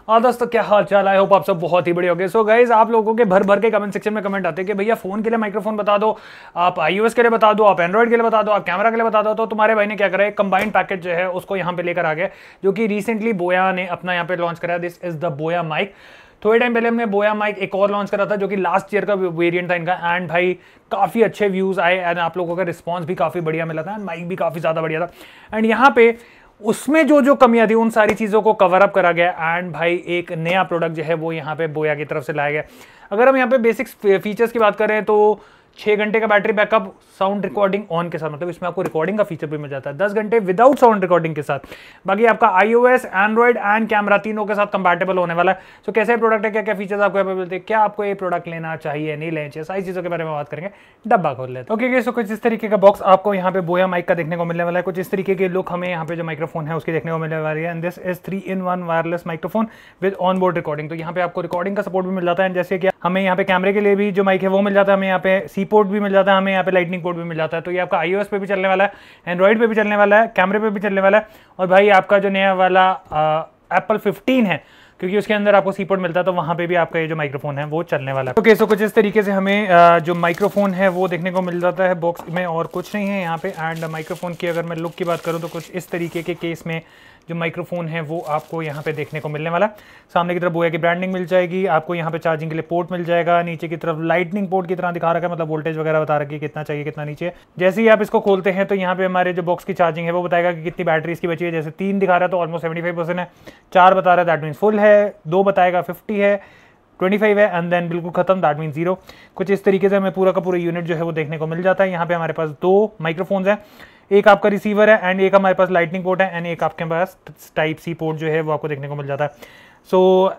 दोस्तों क्या हाल चाल, आई होप आप सब बहुत ही बढ़िया हो गए। सो गाइज, आप लोगों के भर भर के कमेंट सेक्शन में कमेंट आते हैं कि भैया फोन के लिए माइक्रोफोन बता दो, आप iOS के लिए बता दो, आप एंड्रॉइड के लिए बता दो, आप कैमरा के लिए बता दो। तो तुम्हारे भाई ने क्या करा है, कंबाइंड पैकेज जो है उसको यहाँ पे लेकर आ गया, जो कि रिसेंटली बोया ने अपना यहाँ पे लॉन्च करा। This is the Boya mic. थोड़े टाइम पहले हमने बोया माइक एक और लॉन्च करा था, जो कि लास्ट ईयर का वेरिएंट था इनका। एंड भाई काफी अच्छे व्यूज आए एंड आप लोगों का रिस्पॉन्स भी काफी बढ़िया मिला था एंड माइक भी काफी ज्यादा बढ़िया था। एंड यहाँ पे उसमें जो जो कमियां थी उन सारी चीजों को कवर अप करा गया एंड भाई एक नया प्रोडक्ट जो है वो यहाँ पे बोया की तरफ से लाया गया। अगर हम यहाँ पे बेसिक फीचर्स की बात करें तो 6 घंटे का battery backup sound recording on के साथ, मतलब इसमें आपको रिकॉर्डिंग का फीचर भी मिल जाता है। 10 घंटे विदाउट साउंड रिकॉर्डिंग के साथ। बाकी आपका iOS, एंड्रॉइड एंड कैमरा तीनों के साथ कंपैटिबल होने वाला है। सो कैसे प्रोडक्ट है, क्या क्या फीचर्स आपको यहाँ पे मिलते हैं, क्या आपको ये प्रोडक्ट लेना चाहिए नहीं लेना चाहिए, सारी चीजों के बारे में बात करेंगे। डब्बा खोल लेते हैं। ओके, सो कुछ इस तरीके का बॉक्स आपको यहाँ पे बोया माइक का देखने को मिलने वाला है। कुछ इस तरीके के लुक हमें यहाँ पे जो माइक्रोफोन है उसकी देखने को मिलने वाली है। And this is 3-in-1 wireless microphone with on board recording. तो यहाँ पे आपको रिकॉर्डिंग का सपोर्ट भी मिल जाता है। जैसे कि हमें यहाँ पे कैमरे के लिए भी जो माइक है वो मिल जाता है, हमें यहाँ पे सी पोर्ट भी मिल जाता है, हमें यहाँ पे लाइटनिंग पोर्ट भी मिल जाता है। तो ये आपका iOS पे भी चलने वाला है, एंड्रॉइड पे भी चलने वाला है, कैमरे पे भी चलने वाला है। और भाई आपका जो नया वाला एप्पल 15 है, क्योंकि उसके अंदर आपको सी पोर्ट मिलता है, तो वहां पे भी आपका ये जो माइक्रोफोन है वो चलने वाला है। ओके, सो कुछ इस तरीके से हमें जो माइक्रोफोन है वो देखने को मिल जाता है बॉक्स में, और कुछ नहीं है यहाँ पे। एंड माइक्रोफोन की अगर मैं लुक की बात करूँ तो कुछ इस तरीके के केस में जो माइक्रोफोन है वो आपको यहाँ पे देखने को मिलने वाला है। सामने की तरफ बोया की ब्रांडिंग मिल जाएगी, आपको यहाँ पे चार्जिंग के लिए पोर्ट मिल जाएगा, नीचे की तरफ लाइटनिंग पोर्ट की तरह दिखा रखा है, मतलब वोल्टेज वगैरह बता रखी है कितना चाहिए कितना नीचे। जैसे ही आप इसको खोलते हैं तो यहाँ पे हमारे जो बॉक्स की चार्जिंग है वो बताएगा कि कितनी बैटरी इसकी बची है। जैसे 3 दिखा रहा है तो ऑलमोस्ट 75% है, 4 बता रहा है दैट मीन्स फुल है, 2 बताएगा 50 है, 25 है, एंड देन बिल्कुल खत्म दैट मीन 0। कुछ इस तरीके से हमें पूरा का पूरा यूनिट जो है वो देखने को मिल जाता है। यहाँ पे हमारे पास 2 माइक्रोफोन्स हैं, एक आपका रिसीवर है एंड एक हमारे पास लाइटनिंग पोर्ट है, एंड एक आपके पास टाइप सी पोर्ट जो है वो आपको देखने को मिल जाता है। सो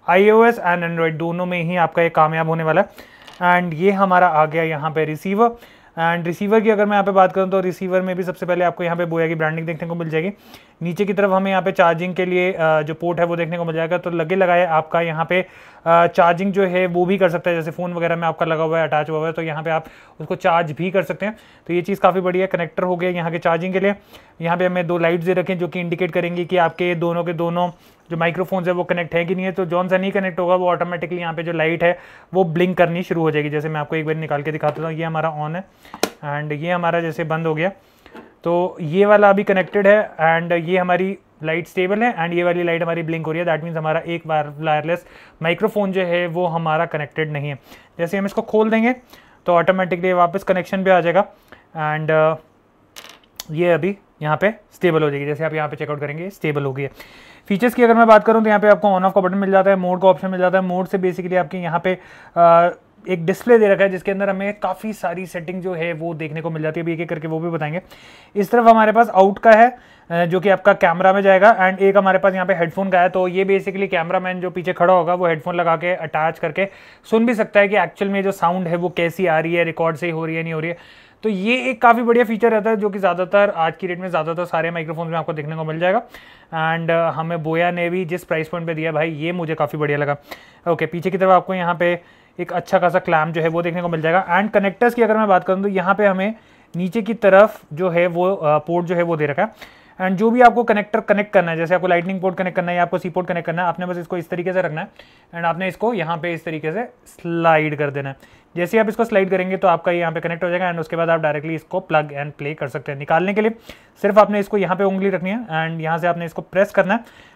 iOS एंड एंड्रॉइड दोनों में ही आपका ये कामयाब होने वाला है। एंड ये हमारा आ गया यहाँ पे रिसीवर। एंड रिसीवर की अगर मैं यहाँ पे बात करूँ तो रिसीवर में भी सबसे पहले आपको यहाँ पे बोया की ब्रांडिंग देखने को मिल जाएगी। नीचे की तरफ हमें यहाँ पे चार्जिंग के लिए जो पोर्ट है वो देखने को मिल जाएगा। तो लगे लगाए आपका यहाँ पे चार्जिंग जो है वो भी कर सकता है, जैसे फ़ोन वगैरह में आपका लगा हुआ है, अटैच हुआ है, तो यहाँ पे आप उसको चार्ज भी कर सकते हैं। तो ये चीज़ काफ़ी बढ़िया है। कनेक्टर हो गया यहाँ के चार्जिंग के लिए। यहाँ पे हमें 2 लाइट्स दे रखें जो कि इंडिकेट करेंगी कि आपके दोनों के दोनों जो माइक्रोफोन्स है वो कनेक्ट है कि नहीं है। तो जौन सा नहीं कनेक्ट होगा वो ऑटोमेटिकली यहाँ पे जो लाइट है वो ब्लिंक करनी शुरू हो जाएगी। जैसे मैं आपको एक बार निकाल के दिखाता हूँ, ये हमारा ऑन है एंड ये हमारा जैसे बंद हो गया, तो ये वाला अभी कनेक्टेड है एंड ये हमारी लाइट स्टेबल है एंड ये वाली लाइट हमारी ब्लिंक हो रही है। दैट मीन्स हमारा एक वायरलेस माइक्रोफोन जो है वो हमारा कनेक्टेड नहीं है। जैसे हम इसको खोल देंगे तो ऑटोमेटिकली वापस कनेक्शन पे आ जाएगा एंड ये अभी यहाँ पे स्टेबल हो जाएगी। जैसे आप यहाँ पे चेकआउट करेंगे स्टेबल हो गई है। फीचर्स की अगर मैं बात करूँ तो यहाँ पे आपको ऑन ऑफ का बटन मिल जाता है, मोड का ऑप्शन मिल जाता है। मोड से बेसिकली आपके यहाँ पे एक डिस्प्ले दे रखा है जिसके अंदर हमें काफ़ी सारी सेटिंग जो है वो देखने को मिल जाती है। अभी एक एक करके वो भी बताएंगे। इस तरफ हमारे पास आउट का है जो कि आपका कैमरा में जाएगा एंड एक हमारे पास यहाँ पे हेडफोन का है। तो ये बेसिकली कैमरामैन जो पीछे खड़ा होगा वो हेडफोन लगा के अटैच करके सुन भी सकता है कि एक्चुअल में जो साउंड है वो कैसी आ रही है, रिकॉर्ड से ही हो रही है नहीं हो रही है। तो ये एक काफ़ी बढ़िया फीचर रहता है जो कि ज़्यादातर आज की डेट में ज़्यादातर सारे माइक्रोफोन में आपको देखने को मिल जाएगा। एंड हमें बोया ने भी जिस प्राइस पॉइंट पे दिया भाई ये मुझे काफ़ी बढ़िया लगा। ओके, पीछे की तरफ आपको यहाँ पे एक अच्छा खासा क्लैम्प जो है वो देखने को मिल जाएगा। एंड कनेक्टर्स की अगर मैं बात करूँ तो यहाँ पे हमें नीचे की तरफ जो है वो पोर्ट जो है वो दे रखा है। एंड जो भी आपको कनेक्टर कनेक्ट करना है, जैसे आपको लाइटनिंग पोर्ट कनेक्ट करना है या आपको सी पोर्ट कनेक्ट करना है, आपने बस इसको इस तरीके से रखना है एंड आपने इसको यहाँ पे इस तरीके से स्लाइड कर देना है। जैसे आप इसको स्लाइड करेंगे तो आपका यहाँ पे कनेक्ट हो जाएगा एंड उसके बाद आप डायरेक्टली इसको प्लग एंड प्ले कर सकते हैं। निकालने के लिए सिर्फ आपने इसको यहाँ पे उंगली रखनी है एंड यहाँ से आपने इसको प्रेस करना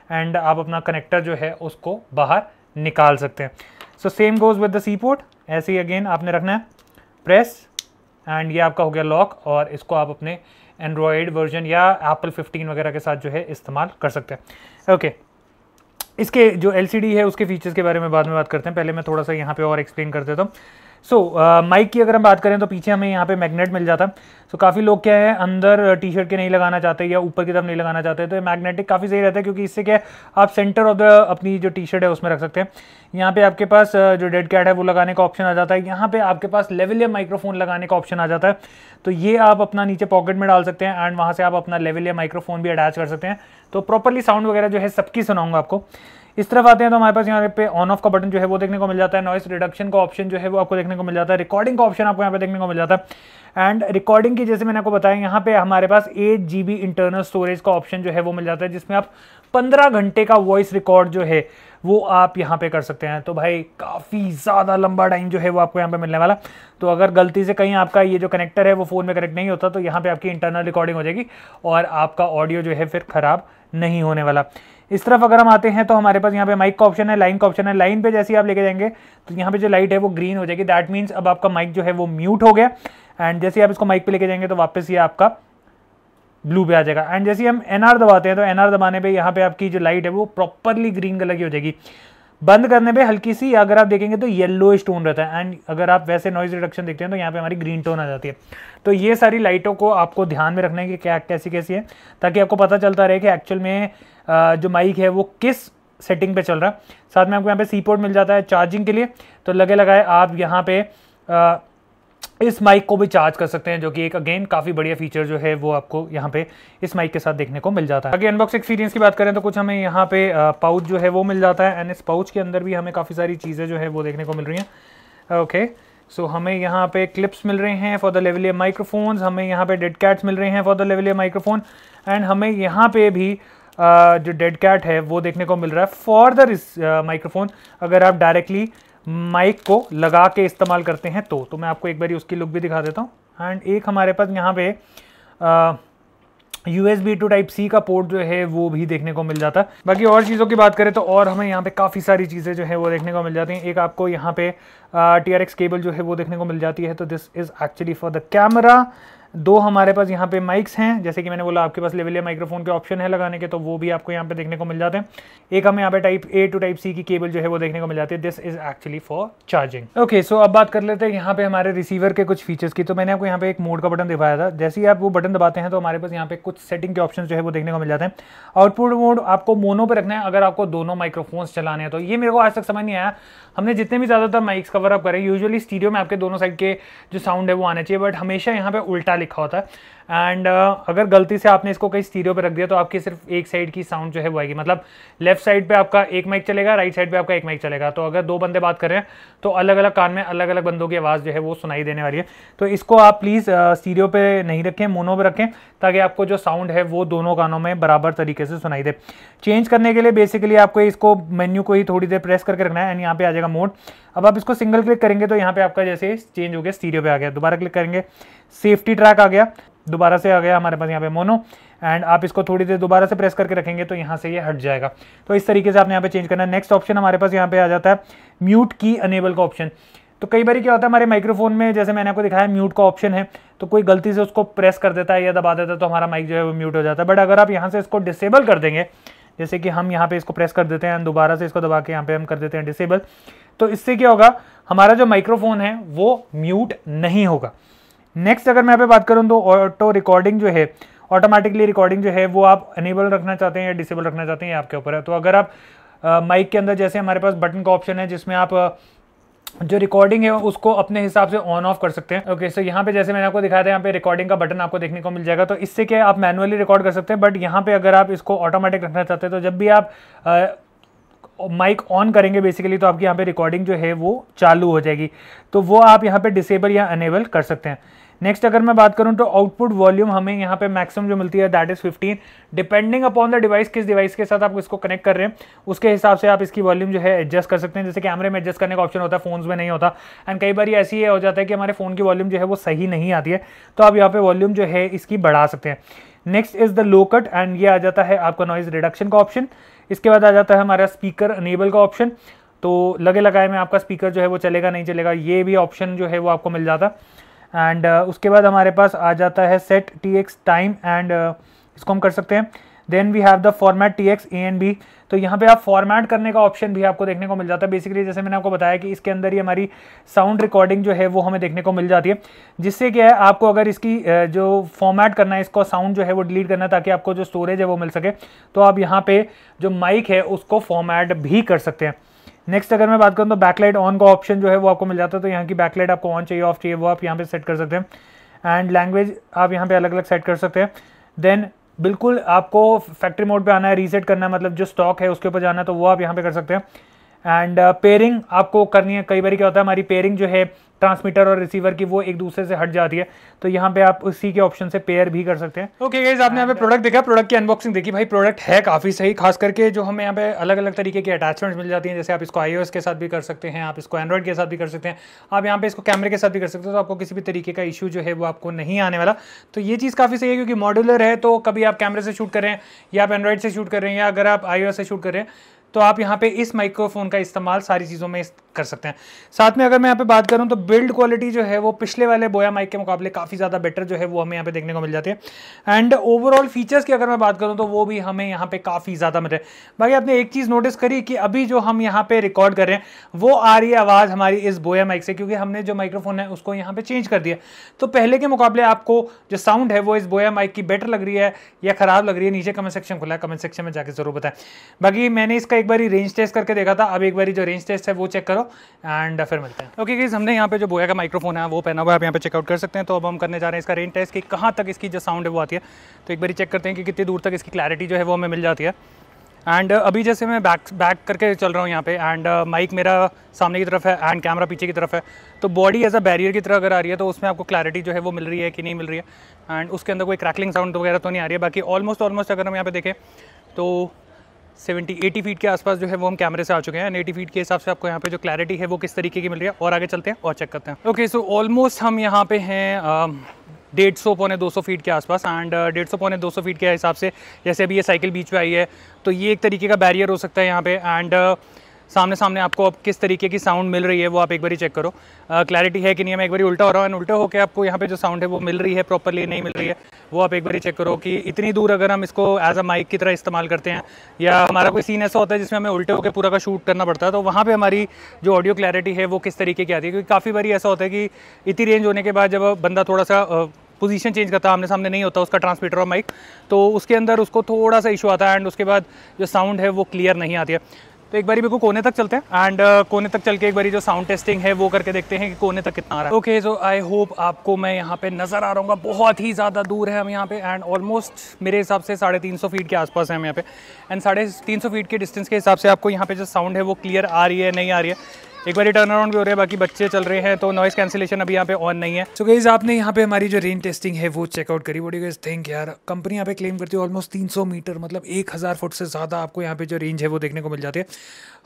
है एंड आप अपना कनेक्टर जो है उसको बाहर निकाल सकते हैं। So same goes with the C port, ऐसे ही अगेन आपने रखना है प्रेस एंड ये आपका हो गया लॉक, और इसको आप अपने एंड्रॉयड वर्जन या एप्पल 15 वगैरह के साथ जो है इस्तेमाल कर सकते हैं। ओके, इसके जो LCD है उसके फीचर्स के बारे में बाद में बात करते हैं। पहले मैं थोड़ा सा यहाँ पे और एक्सप्लेन कर देता हूँ। सो माइक की अगर हम बात करें तो पीछे हमें यहाँ पे मैग्नेट मिल जाता है। सो काफ़ी लोग क्या है अंदर टी शर्ट के नहीं लगाना चाहते या ऊपर की तरफ नहीं लगाना चाहते, तो ये मैग्नेटिक काफ़ी सही रहता है क्योंकि इससे क्या है आप सेंटर ऑफ द अपनी जो टी शर्ट है उसमें रख सकते हैं। यहाँ पे आपके पास जो डेड कैट है वो लगाने का ऑप्शन आ जाता है। यहाँ पे आपके पास लेवलियर माइक्रोफोन लगाने का ऑप्शन आ जाता है, तो ये आप अपना नीचे पॉकेट में डाल सकते हैं एंड वहाँ से आप अपना लेवलियर माइक्रोफोन भी अटैच कर सकते हैं। तो प्रॉपरली साउंड वगैरह जो है सबकी सुनाऊंगा आपको। इस तरफ आते हैं तो हमारे पास यहाँ पे ऑन ऑफ का बटन जो है वो देखने को मिल जाता है। नॉइस रिडक्शन का ऑप्शन जो है वो आपको देखने को मिल जाता है। रिकॉर्डिंग का ऑप्शन आपको यहाँ पे देखने को मिल जाता है। एंड रिकॉर्डिंग की जैसे मैंने आपको बताया यहाँ पे हमारे पास 8 GB इंटरनल स्टोरेज का ऑप्शन जो है वो मिल जाता है, जिसमें आप 15 घंटे का वॉइस रिकॉर्ड जो है वो आप यहाँ पे कर सकते हैं। तो भाई काफ़ी ज़्यादा लंबा टाइम जो है वो आपको यहाँ पे मिलने वाला। तो अगर गलती से कहीं आपका ये जो कनेक्टर है वो फ़ोन में कनेक्ट नहीं होता तो यहाँ पे आपकी इंटरनल रिकॉर्डिंग हो जाएगी और आपका ऑडियो जो है फिर ख़राब नहीं होने वाला। इस तरफ अगर हम आते हैं तो हमारे पास यहाँ पे माइक का ऑप्शन है, लाइन का ऑप्शन है। लाइन पे जैसे आप लेके जाएंगे तो यहाँ पे जो लाइट है वो ग्रीन हो जाएगी, दैट मीन्स अब आपका माइक जो है वो म्यूट हो गया। एंड जैसे आप इसको माइक पे लेके जाएंगे तो वापस ये आपका ब्लू पे आ जाएगा। एंड जैसे हम एनआर दबाते हैं तो एनआर दबाने पे यहाँ पे आपकी जो लाइट है वो प्रॉपरली ग्रीन कलर की हो जाएगी। बंद करने पे हल्की सी अगर आप देखेंगे तो येलो टोन रहता है। एंड अगर आप वैसे नॉइज रिडक्शन देखते हैं तो यहाँ पे हमारी ग्रीन टोन आ जाती है। तो ये सारी लाइटों को आपको ध्यान में रखना है कि क्या कैसी कैसी है, ताकि आपको पता चलता रहे कि एक्चुअल में जो माइक है वो किस सेटिंग पे चल रहा है। साथ में आपको यहाँ पे सी पोर्ट मिल जाता है चार्जिंग के लिए। तो लगे लगाए आप यहाँ पे इस माइक को भी चार्ज कर सकते हैं, जो कि एक अगेन काफ़ी बढ़िया फीचर जो है वो आपको यहाँ पे इस माइक के साथ देखने को मिल जाता है। अगर अनबॉक्स एक्सपीरियंस की बात करें तो कुछ हमें यहाँ पे पाउच जो है वो मिल जाता है। एंड इस पाउच के अंदर भी हमें काफ़ी सारी चीज़ें जो है वो देखने को मिल रही हैं। ओके, सो हमें यहाँ पे क्लिप्स मिल रहे हैं फॉर द लेवलियर माइक्रोफोन्स, हमें यहाँ पे डेड कैट्स मिल रहे हैं for the lavalier microphone. And हमें यहाँ पे भी जो डेड कैट है वो देखने को मिल रहा है फॉर द माइक्रोफोन, अगर आप डायरेक्टली माइक को लगा के इस्तेमाल करते हैं तो मैं आपको एक बारी उसकी लुक भी दिखा देता हूँ। एंड एक हमारे पास यहाँ पे USB to Type-C का पोर्ट जो है वो भी देखने को मिल जाता है। बाकी और चीज़ों की बात करें तो और हमें यहाँ पे काफ़ी सारी चीज़ें जो है वो देखने को मिल जाती हैं। एक आपको यहाँ पे TRX केबल जो है वो देखने को मिल जाती है, तो this is actually for the camera. दो हमारे पास यहाँ पे माइक्स हैं, जैसे कि मैंने बोला आपके पास लेवलियर माइक्रोफोन के ऑप्शन है लगाने के, तो वो भी आपको यहाँ पे देखने को मिल जाते हैं। एक हमें यहाँ पे Type-A to Type-C की केबल जो है वो देखने को मिल जाती है। This is actually for charging. Okay, so अब बात कर लेते हैं यहाँ पे हमारे रिसीवर के कुछ फीचर्स की। तो मैंने आपको यहाँ पे एक मोड का बटन दिखाया था, जैसे ही आप वो बटन दबाते हैं तो हमारे पास यहाँ पे कुछ सेटिंग के ऑप्शन जो है वो देखने को मिल जाते हैं। आउटपुट मोड आपको मोनो पे रखना है अगर आपको दोनों माइक्रोफोन्स चलाने हैं। तो ये मेरे को आज तक समझ नहीं आया, हमने जितने भी ज़्यादातर माइक्स कवर अप करें यूजुअली स्टीरियो में आपके दोनों साइड के जो साउंड है वो आने चाहिए, बट हमेशा यहाँ पे उल्टा लिखा होता है। एंड अगर गलती से आपने इसको कहीं स्टीरियो पे रख दिया तो आपकी सिर्फ एक साइड की साउंड जो है वो आएगी, मतलब लेफ्ट साइड पे आपका एक माइक चलेगा, राइट साइड पे आपका एक माइक चलेगा। तो अगर दो बंदे बात कर रहे हैं तो अलग अलग कान में अलग अलग बंदों की आवाज़ जो है वो सुनाई देने वाली है। तो इसको आप प्लीज़ स्टीरियो पे नहीं रखें, मोनो पे रखें, ताकि आपको जो साउंड है वो दोनों कानों में बराबर तरीके से सुनाई दे। चेंज करने के लिए बेसिकली आपको इसको मेन्यू को ही थोड़ी देर प्रेस करके रखना है एंड यहाँ पे आ जाएगा मोड। अब आप इसको सिंगल क्लिक करेंगे तो यहाँ पे आपका जैसे चेंज हो गया, स्टीरियो पे आ गया। दोबारा क्लिक करेंगे, सेफ्टी ट्रैक आ गया, दोबारा से आ गया हमारे पास यहाँ पे मोनो। एंड आप इसको थोड़ी देर दोबारा से प्रेस करके रखेंगे तो यहाँ से ये हट जाएगा। तो इस तरीके से आपने यहाँ पे चेंज करना है। नेक्स्ट ऑप्शन हमारे पास यहाँ पे आ जाता है म्यूट की अनेबल का ऑप्शन। तो कई बार क्या होता है हमारे माइक्रोफोन में, जैसे मैंने आपको दिखाया म्यूट का ऑप्शन है, तो कोई गलती से उसको प्रेस कर देता है या दबा देता है तो हमारा माइक जो है वो म्यूट हो जाता है। बट अगर आप यहाँ से इसको डिसेबल कर देंगे, जैसे कि हम यहाँ पे इसको प्रेस कर देते हैं, दोबारा से इसको दबा के यहाँ पे हम कर देते हैं डिसेबल, तो इससे क्या होगा, हमारा जो माइक्रोफोन है वो म्यूट नहीं होगा। नेक्स्ट अगर मैं यहाँ पे बात करूँ तो ऑटो रिकॉर्डिंग जो है, ऑटोमेटिकली रिकॉर्डिंग जो है वो आप अनेबल रखना चाहते हैं या डिसेबल रखना चाहते हैं, ये आपके ऊपर है। तो अगर आप माइक के अंदर जैसे हमारे पास बटन का ऑप्शन है जिसमें आप जो रिकॉर्डिंग है उसको अपने हिसाब से ऑन ऑफ कर सकते हैं। ओके, सो यहाँ पे जैसे मैंने आपको दिखाया था, यहाँ पे रिकॉर्डिंग का बटन आपको देखने को मिल जाएगा। तो इससे क्या आप मैनुअली रिकॉर्ड कर सकते हैं, बट यहाँ पे अगर आप इसको ऑटोमेटिक रखना चाहते हैं तो जब भी आप माइक ऑन करेंगे बेसिकली तो आपकी यहाँ पे रिकॉर्डिंग जो है वो चालू हो जाएगी। तो वो आप यहाँ पे डिसेबल या अनेबल कर सकते हैं। नेक्स्ट अगर मैं बात करूं तो आउटपुट वॉल्यूम हमें यहाँ पे मैक्सिमम जो मिलती है that is 15, depending upon the device, किस डिवाइस के साथ आप इसको कनेक्ट कर रहे हैं उसके हिसाब से आप इसकी वॉल्यूम जो है एडजस्ट कर सकते हैं। जैसे कैमरे में एडजस्ट करने का ऑप्शन होता है, फोन्स में नहीं होता। एंड कई बार ऐसी हो जाता है कि हमारे फोन की वॉल्यूम जो है वो सही नहीं आती है, तो आप यहाँ पे वॉल्यूम जो है इसकी बढ़ा सकते हैं। Next is the low cut, and ये आ जाता है आपका नॉइज रिडक्शन का ऑप्शन। इसके बाद आ जाता है हमारा स्पीकर अनेबल का ऑप्शन। तो लगे लगाए में आपका स्पीकर जो है वो चलेगा नहीं चलेगा, ये भी ऑप्शन जो है वो आपको मिल जाता है। एंड उसके बाद हमारे पास आ जाता है सेट TX टाइम, एंड इसको हम कर सकते हैं। Then we have the format TX A and B। तो यहाँ पे आप फॉर्मेट करने का ऑप्शन भी आपको देखने को मिल जाता है। बेसिकली जैसे मैंने आपको बताया कि इसके अंदर ही हमारी साउंड रिकॉर्डिंग जो है वो हमें देखने को मिल जाती है, जिससे क्या है आपको अगर इसकी जो फॉर्मेट करना है, इसको साउंड जो है वो डिलीट करना है ताकि आपको जो स्टोरेज है वो मिल सके, तो आप यहाँ पे जो माइक है उसको फॉर्मेट भी कर सकते हैं। नेक्स्ट अगर मैं बात करूँ तो बैकलाइट ऑन का ऑप्शन जो है वो आपको मिल जाता है। तो यहाँ की बैकलाइट आपको ऑन चाहिए ऑफ चाहिए वो आप यहाँ पे सेट कर सकते हैं। एंड लैंग्वेज आप यहाँ पे अलग अलग सेट कर सकते हैं। देन बिल्कुल आपको फैक्ट्री मोड पे आना है, रीसेट करना है, मतलब जो स्टॉक है उसके ऊपर जाना है, तो वो आप यहाँ पे कर सकते हैं। एंड पेयरिंग आपको करनी है। कई बार क्या होता है हमारी पेयरिंग जो है ट्रांसमीटर और रिसीवर की वो एक दूसरे से हट जाती है, तो यहाँ पे आप उसी के ऑप्शन से पेयर भी कर सकते हैं। ओके गाइस, आपने यहाँ पे प्रोडक्ट देखा, प्रोडक्ट की अनबॉक्सिंग देखी। भाई प्रोडक्ट है काफ़ी सही, खास करके जो हमें यहाँ पे अलग अलग तरीके की अटैचमेंट्स मिल जाती हैं। जैसे आप इसको iOS के साथ भी कर सकते हैं, आप इसको एंड्रॉइड के साथ भी कर सकते हैं, आप यहाँ पे इसको कैमरे के साथ भी कर सकते हैं, तो आपको किसी भी तरीके का इशू जो है वो आपको नहीं आने वाला। तो ये चीज़ काफ़ी सही है, क्योंकि मॉड्यूलर है, तो कभी आप कैमरे से शूट कर रहे हैं या आप एंड्रॉइड से शूट कर रहे हैं या अगर आप iOS से शूट कर रहे हैं, तो आप यहाँ पे इस माइक्रोफोन का इस्तेमाल सारी चीज़ों में कर सकते हैं। साथ में अगर मैं यहाँ पे बात करूँ तो बिल्ड क्वालिटी जो है वो पिछले वाले बोया माइक के मुकाबले काफ़ी ज़्यादा बेटर जो है वो हमें यहाँ पे देखने को मिल जाती है। एंड ओवरऑल फीचर्स की अगर मैं बात करूँ तो वो भी हमें यहाँ पे काफ़ी ज़्यादा मिले। बाकी आपने एक चीज़ नोटिस करी कि अभी जो हम यहाँ पे रिकॉर्ड कर रहे हैं वो आ रही है आवाज़ हमारी इस बोया माइक से, क्योंकि हमने जो माइक्रोफोन है उसको यहाँ पे चेंज कर दिया। तो पहले के मुकाबले आपको जो साउंड है वो इस बोया माइक की बेटर लग रही है या ख़राब लग रही है, नीचे कमेंट सेक्शन खुला है, कमेंट सेक्शन में जाकर जरूर बताएं। बाकी मैंने इसका एक बार रेंज टेस्ट करके देखा था, अब एक बार जो रेंज टेस्ट है वो चेक करो एंड फिर मिलते हैं। ओके गाइस, हमने यहाँ पे जो बोया का माइक्रोफोन है वो पहना हुआ है, आप यहाँ पे चेकआउट कर सकते हैं। तो अब हम करने जा रहे हैं इसका रेंज टेस्ट कि कहाँ तक इसकी जो साउंड है वो आती है। तो एक बार चेक करते हैं कि कितनी दूर तक इसकी क्लैरिटी जो है वो हमें मिल जाती है। एंड अभी जैसे मैं बैक करके चल रहा हूँ यहाँ पे, एंड माइक मेरा सामने की तरफ है एंड कैमरा पीछे की तरफ है, तो बॉडी एज अ बैरियर की तरह अगर आ रही है तो उसमें आपको क्लैरिटी जो है वो मिल रही है कि नहीं मिल रही है। एंड उसके अंदर कोई क्रैकलिंग साउंड वगैरह तो नहीं आ रही है। बाकी ऑलमोस्ट अगर हम यहाँ पे देखें तो 70-80 फीट के आसपास जो है वो हम कैमरे से आ चुके हैं। 80 फीट के हिसाब से आपको यहाँ पे जो क्लैरिटी है वो किस तरीके की मिल रही है, और आगे चलते हैं और चेक करते हैं। ओके, सो ऑलमोस्ट हम यहाँ पे हैं 150-200 फीट के आसपास। एंड 150-200 फीट के हिसाब से जैसे अभी ये साइकिल बीच पे आई है, तो ये एक तरीके का बैरियर हो सकता है यहाँ पे। एंड सामने आपको अब किस तरीके की साउंड मिल रही है वो आप एक बार चेक करो, क्लैरिटी है कि नहीं है। मैं एक बार उल्टा हो रहा हूँ एंड उल्टा होकर आपको यहाँ पे जो साउंड है वो मिल रही है प्रॉपरली, नहीं मिल रही है, वो आप एक बार चेक करो कि इतनी दूर अगर हम इसको एज अ माइक की तरह इस्तेमाल करते हैं, या हमारा कोई सीन ऐसा होता है जिसमें हमें उल्टे होकर पूरा का शूट करना पड़ता है, तो वहाँ पर हमारी जो ऑडियो क्लैरिटी है वो किस तरीके की आती है। क्योंकि काफ़ी बार ऐसा होता है कि इतनी रेंज होने के बाद जब बंदा थोड़ा सा पोजीशन चेंज करता है, आमने सामने नहीं होता उसका ट्रांसमीटर और माइक, तो उसके अंदर उसको थोड़ा सा इशू आता है एंड उसके बाद जो साउंड है वो क्लियर नहीं आती है। तो एक बारी मेरे को कोने तक चलते हैं एंड कोने तक चल के एक बारी जो साउंड टेस्टिंग है वो करके देखते हैं कि कोने तक कितना आ रहा है। ओके, सो आई होप आपको मैं यहाँ पे नज़र आ रहा हूँ। बहुत ही ज़्यादा दूर है हम यहाँ पे, एंड ऑलमोस्ट मेरे हिसाब से 350 फीट के आसपास है हम यहाँ पे। एंड 350 फीट के डिस्टेंस के हिसाब से आपको यहाँ पे जो साउंड है वो क्लियर आ रही है नहीं आ रही है। एक बार टर्न अराउंड भी हो रहा है, बाकी बच्चे चल रहे हैं तो नॉइस कैंसिलेशन अभी यहाँ पे ऑन नहीं है। सो गाइस, आपने यहाँ पे हमारी जो रेंज टेस्टिंग है वो चेकआउट करी। What do you guys think यार, कंपनी यहाँ पे क्लेम करती है ऑलमोस्ट 300 मीटर, मतलब 1000 फुट से ज़्यादा आपको यहाँ पे जो रेंज है वो देखने को मिल जाती है।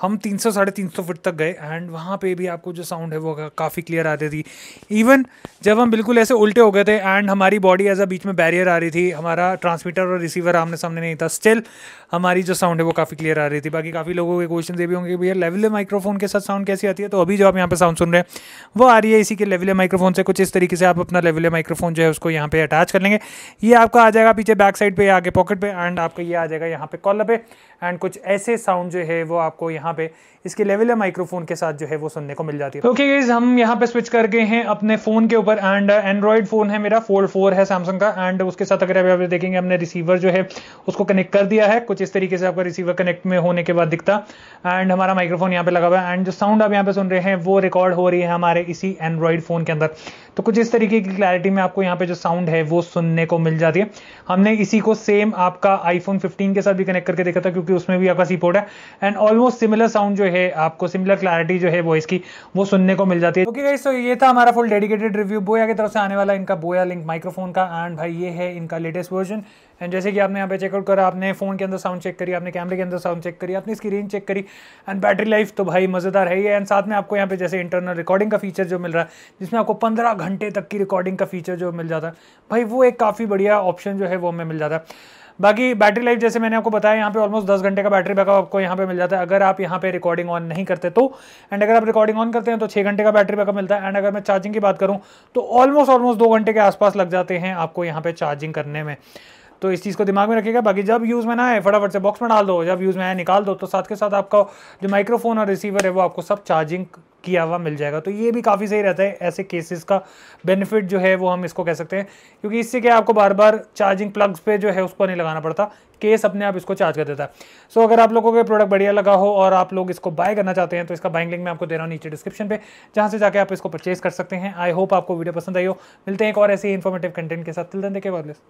हम 300-350 फुट तक गए एंड वहाँ पे भी आपको जो साउंड है वो काफ़ी क्लियर आती थी। इवन जब हम बिल्कुल ऐसे उल्टे हो गए थे एंड हमारी बॉडी एज अ बीच में बैरियर आ रही थी, हमारा ट्रांसमीटर और रिसीवर आमने सामने नहीं था, स्टिल हमारी जो साउंड है वो काफ़ी क्लियर आ रही थी। बाकी काफ़ी लोगों के क्वेश्चन ये भी होंगे कि भैया लेवल माइक्रोफोन के साथ साउंड कैसी आती है, तो अभी जो आप यहाँ पे साउंड सुन रहे हैं वो आ रही है इसी के लेवल माइक्रोफोन से। कुछ इस तरीके से आप अपना लेवल माइक्रोफोन जो है उसको यहाँ पे अटैच कर लेंगे। ये आपका आ जाएगा पीछे बैक साइड पे या आगे पॉकेट पे, एंड आपका ये आ जाएगा यहाँ पे कॉलर पे। एंड कुछ ऐसे साउंड जो है वो आपको यहाँ पे इसके लेवल माइक्रोफोन के साथ जो है वो सुनने को मिल जाती है। ओके गाइस, हम यहाँ पे स्विच कर गए हैं अपने फोन के ऊपर। एंड एंड्रॉइड फोन है मेरा, फोल्ड 4 है सैमसंग का, एंड उसके साथ अगर अभी देखेंगे हमने रिसीवर जो है उसको कनेक्ट कर दिया है। कुछ इस तरीके से आपका रिसीवर कनेक्ट में होने के बाद दिखता, एंड हमारा माइक्रोफोन यहाँ पे लगा हुआ है। एंड जो साउंड आप यहाँ पे सुन रहे हैं वो रिकॉर्ड हो रही है हमारे इसी एंड्रॉइड फोन के अंदर। तो कुछ इस तरीके की क्लैरिटी में आपको यहाँ पे जो साउंड है वो सुनने को मिल जाती है। हमने इसी को सेम आपका आईफोन 15 के साथ भी कनेक्ट करके देखा था, क्योंकि उसमें भी आपका सी पोर्ट है, एंड ऑलमोस्ट सिमिलर साउंड जो है आपको, सिमिलर क्लैरिटी जो है वॉइस की वो सुनने को मिल जाती है। ओके गाइस, तो ये था हमारा फुल डेडिकेटेड रिव्यू बोया की तरफ से आने वाला इनका बोया लिंक माइक्रोफोन का। एंड भाई ये है इनका लेटेस्ट वर्जन। एंड जैसे कि आपने यहाँ पे चेकआउट करा, आपने फोन के अंदर साउंड चेक करी, आपने कैमरे के अंदर साउंड चेक करी, आपने इसकी रेंज चेक करी, एंड बैटरी लाइफ तो भाई मजेदार है ही है। एंड साथ में आपको यहाँ पे जैसे इंटरनल रिकॉर्डिंग का फीचर जो मिल रहा है, जिसमें आपको 15 घंटे तक की रिकॉर्डिंग का फीचर जो मिल जाता है, भाई वो एक काफ़ी बढ़िया ऑप्शन जो है वो हमें मिल जाता है। बाकी बैटरी लाइफ जैसे मैंने आपको बताया, यहाँ पे ऑलमोस्ट 10 घंटे का बैटरी बैकअप आपको यहाँ पे मिल जाता है अगर आप यहाँ पे रिकॉर्डिंग ऑन नहीं करते तो। एंड अगर आप रिकॉर्डिंग ऑन करते हैं तो 6 घंटे का बैटरी बैकअप मिलता है। एंड अगर मैं चार्जिंग की बात करूँ तो ऑलमोस्ट 2 घंटे के आसपास लग जाते हैं आपको यहाँ पे चार्जिंग करने में। तो इस चीज़ को दिमाग में रखिएगा। बाकी जब यूज़ में ना आए फटाफट से बॉक्स में डाल दो, जब यूज़ में आए निकाल दो। तो साथ के साथ आपका जो माइक्रोफोन और रिसीवर है वो आपको सब चार्जिंग किया हुआ मिल जाएगा। तो ये भी काफ़ी सही रहता है, ऐसे केसेस का बेनिफिट जो है वो हम इसको कह सकते हैं, क्योंकि इससे क्या आपको बार बार चार्जिंग प्लग्स पे जो है उसको नहीं लगाना पड़ता, केस अपने आप इसको चार्ज कर देता है। सो अगर आप लोगों को प्रोडक्ट बढ़िया लगा हो और आप लोग इसको बाय करना चाहते हैं तो इसका बाइंग लिंक मैं आपको दे रहा हूँ नीचे डिस्क्रिप्शन पे, जहाँ से जाके आप इसको परचेज कर सकते हैं। आई होप आपको वीडियो पसंद आई हो। मिलते हैं एक और ऐसे ही इन्फॉर्मेटिव कंटेंट के साथ। Till then take care, God bless.